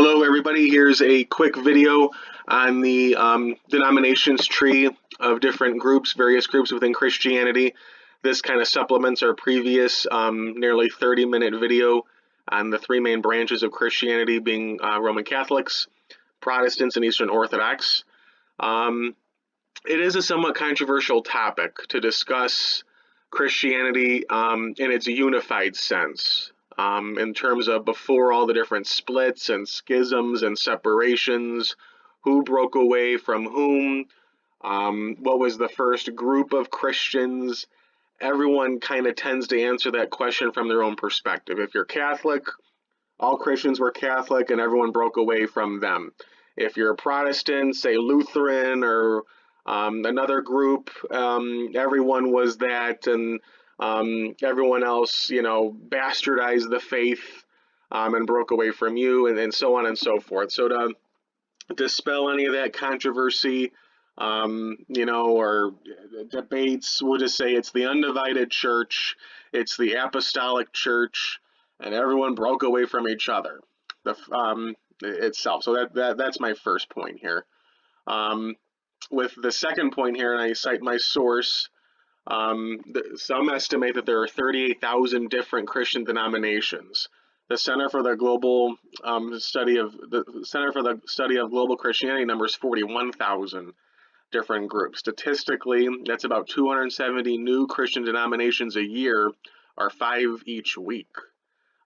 Hello everybody, here's a quick video on the denominations tree of different groups, various groups within Christianity. This kind of supplements our previous nearly 30-minute video on the three main branches of Christianity being Roman Catholics, Protestants, and Eastern Orthodox. It is a somewhat controversial topic to discuss Christianity in its unified sense. In terms of before all the different splits and schisms and separations, who broke away from whom, what was the first group of Christians. Everyone kind of tends to answer that question from their own perspective. If you're Catholic, all Christians were Catholic and everyone broke away from them. If you're a Protestant, say Lutheran or another group, everyone was that, and everyone else, bastardized the faith and broke away from you, and so on and so forth. So to dispel any of that controversy, or debates, we'll just say it's the undivided church, it's the apostolic church, and everyone broke away from each other itself. So that's my first point here. With the second point here, and I cite my source, some estimate that there are 38,000 different Christian denominations. The Center for the Study of Global Christianity numbers 41,000 different groups. Statistically, that's about 270 new Christian denominations a year, or 5 each week,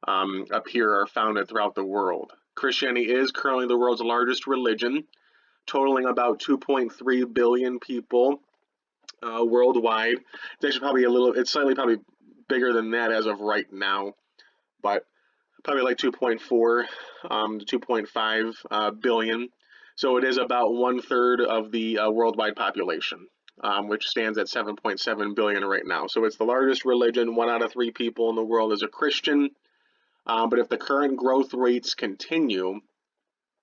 are founded throughout the world. Christianity is currently the world's largest religion, totaling about 2.3 billion people worldwide. It's actually it's slightly bigger than that as of right now, but probably like 2.4 to 2.5 billion. So it is about 1/3 of the worldwide population, which stands at 7.7 billion right now. So it's the largest religion. 1 out of 3 people in the world is a Christian. But if the current growth rates continue,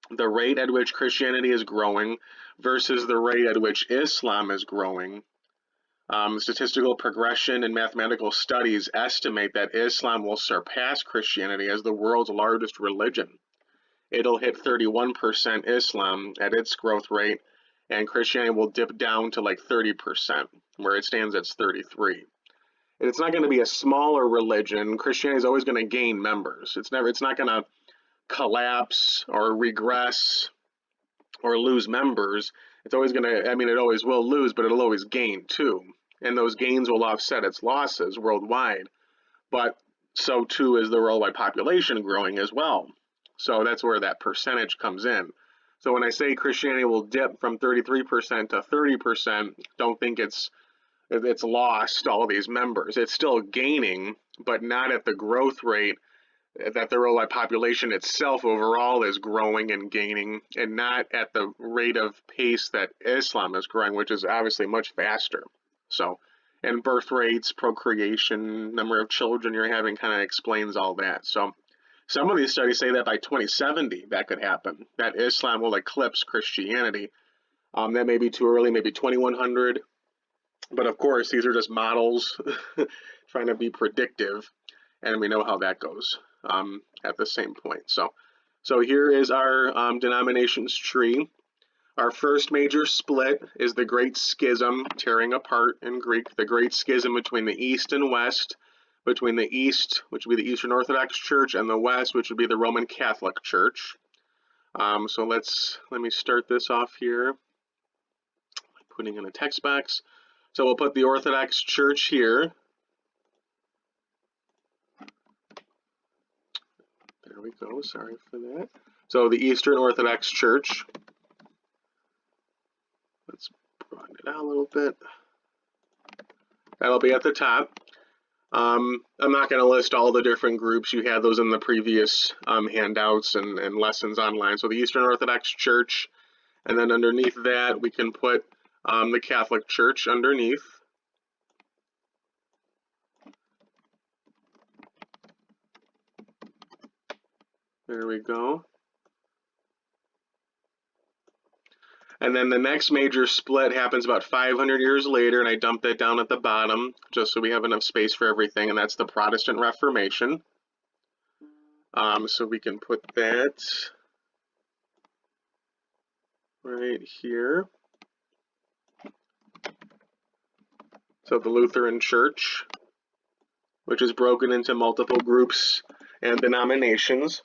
the rate at which Christianity is growing versus the rate at which Islam is growing, statistical progression and mathematical studies estimate that Islam will surpass Christianity as the world's largest religion. It'll hit 31% Islam at its growth rate, and Christianity will dip down to like 30%, where it stands at 33%. And it's not going to be a smaller religion. Christianity is always going to gain members. It's not going to collapse or regress or lose members. It's always going to, it always will lose, but it'll always gain too. And those gains will offset its losses worldwide. But so too is the worldwide population growing as well. So that's where that percentage comes in. So when I say Christianity will dip from 33% to 30%, don't think it's lost all these members. It's still gaining, but not at the growth rate that the worldwide population itself overall is growing and gaining, and not at the rate of pace that Islam is growing, which is obviously much faster. So, and birth rates, procreation, number of children you're having kind of explains all that. So some of these studies say that by 2070 that could happen, that Islam will eclipse Christianity. That may be too early, maybe 2100. But of course, these are just models trying to be predictive, and we know how that goes at the same point. So here is our denominations tree. Our first major split is the Great Schism, tearing apart in Greek, the Great Schism between the East and West, between the East, which would be the Eastern Orthodox Church, and the West, which would be the Roman Catholic Church. So let me start this off here, putting in a text box. So we'll put the Orthodox Church here. There we go, sorry for that. So the Eastern Orthodox Church. Let's broaden it out a little bit. That'll be at the top. I'm not going to list all the different groups. You had those in the previous handouts and lessons online. So the Eastern Orthodox Church, and then underneath that we can put the Catholic Church underneath. There we go. And then the next major split happens about 500 years later, and I dumped that down at the bottom just so we have enough space for everything, and that's the Protestant Reformation. So we can put that right here. So the Lutheran Church, which is broken into multiple groups and denominations.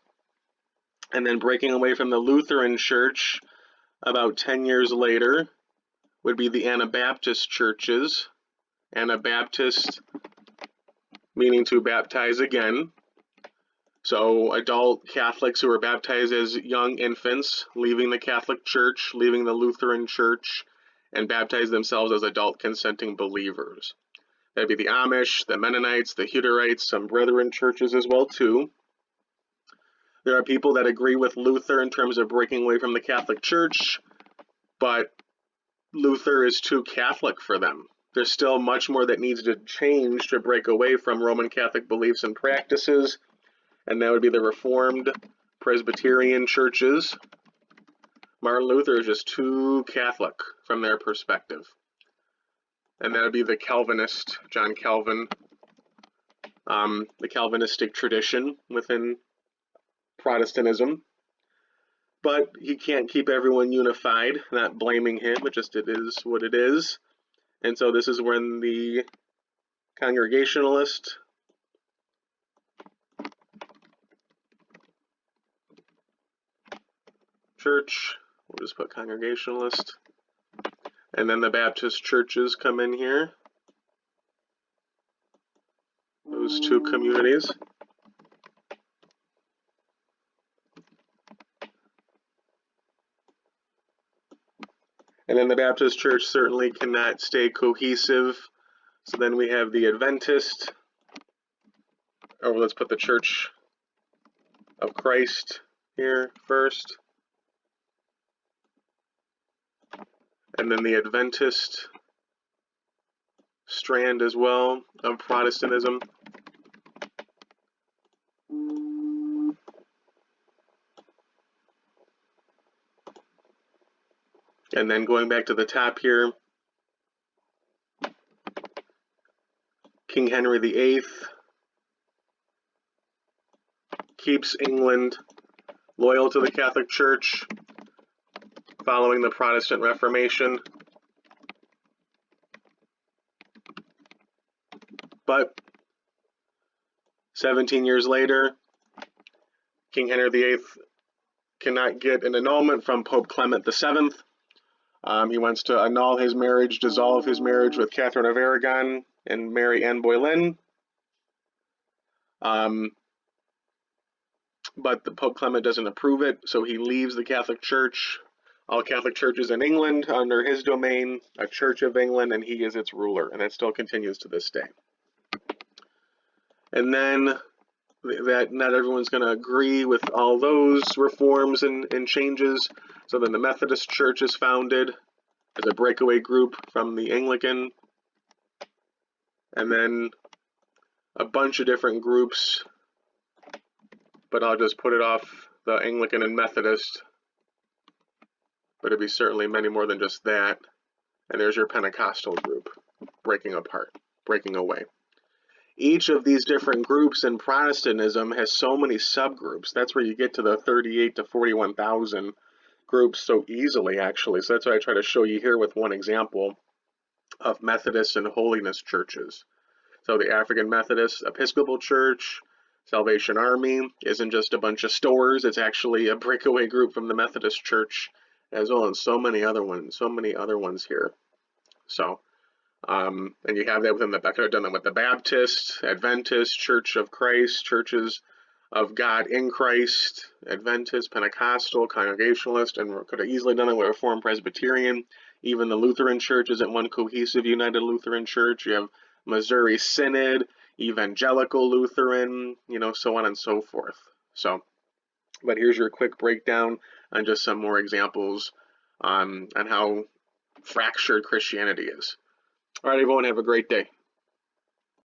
And then breaking away from the Lutheran Church about 10 years later would be the Anabaptist churches. Anabaptist meaning to baptize again. So adult Catholics who were baptized as young infants, leaving the Catholic Church, leaving the Lutheran Church, and baptize themselves as adult consenting believers. That'd be the Amish, the Mennonites, the Hutterites, some Brethren churches as well too. There are people that agree with Luther in terms of breaking away from the Catholic Church, but Luther is too Catholic for them. There's still much more that needs to change to break away from Roman Catholic beliefs and practices, and that would be the Reformed Presbyterian churches. Martin Luther is just too Catholic from their perspective. And that would be the Calvinist, John Calvin, the Calvinistic tradition within Protestantism. But he can't keep everyone unified, not blaming him, it is what it is. And so this is when the Congregationalist church, we'll just put Congregationalist, and then the Baptist churches come in here, those two communities. And then the Baptist church certainly cannot stay cohesive. So then we have the Adventist, or let's put the Church of Christ here first. And then the Adventist strand as well of Protestantism. And then going back to the top here, King Henry VIII keeps England loyal to the Catholic Church following the Protestant Reformation. But 17 years later, King Henry VIII cannot get an annulment from Pope Clement VII. He wants to annul his marriage, dissolve his marriage with Catherine of Aragon and Mary Anne Boleyn. But the Pope Clement doesn't approve it, so he leaves the Catholic Church, all Catholic churches in England under his domain, a Church of England, and he is its ruler, and that still continues to this day. And then that not everyone's going to agree with all those reforms and changes, so then the Methodist Church is founded as a breakaway group from the Anglican, and then a bunch of different groups, but I'll just put it off the Anglican and Methodist, but it'd be certainly many more than just that. And there's your Pentecostal group, breaking apart, breaking away. Each of these different groups in Protestantism has so many subgroups. That's where you get to the 38 to 41,000 groups so easily, actually. So that's what I try to show you here with one example of Methodist and holiness churches. So the African Methodist Episcopal Church, Salvation Army, isn't just a bunch of stores. It's actually a breakaway group from the Methodist Church as well, and so many other ones here. So, and you have that within I could have done that with the Baptist, Adventist, Church of Christ, Churches of God in Christ, Adventist, Pentecostal, Congregationalist, and could have easily done it with Reformed Presbyterian. Even the Lutheran Church isn't one cohesive, united Lutheran Church. You have Missouri Synod, Evangelical Lutheran, so on and so forth. So, but here's your quick breakdown on just some more examples on how fractured Christianity is. All right, everyone, have a great day.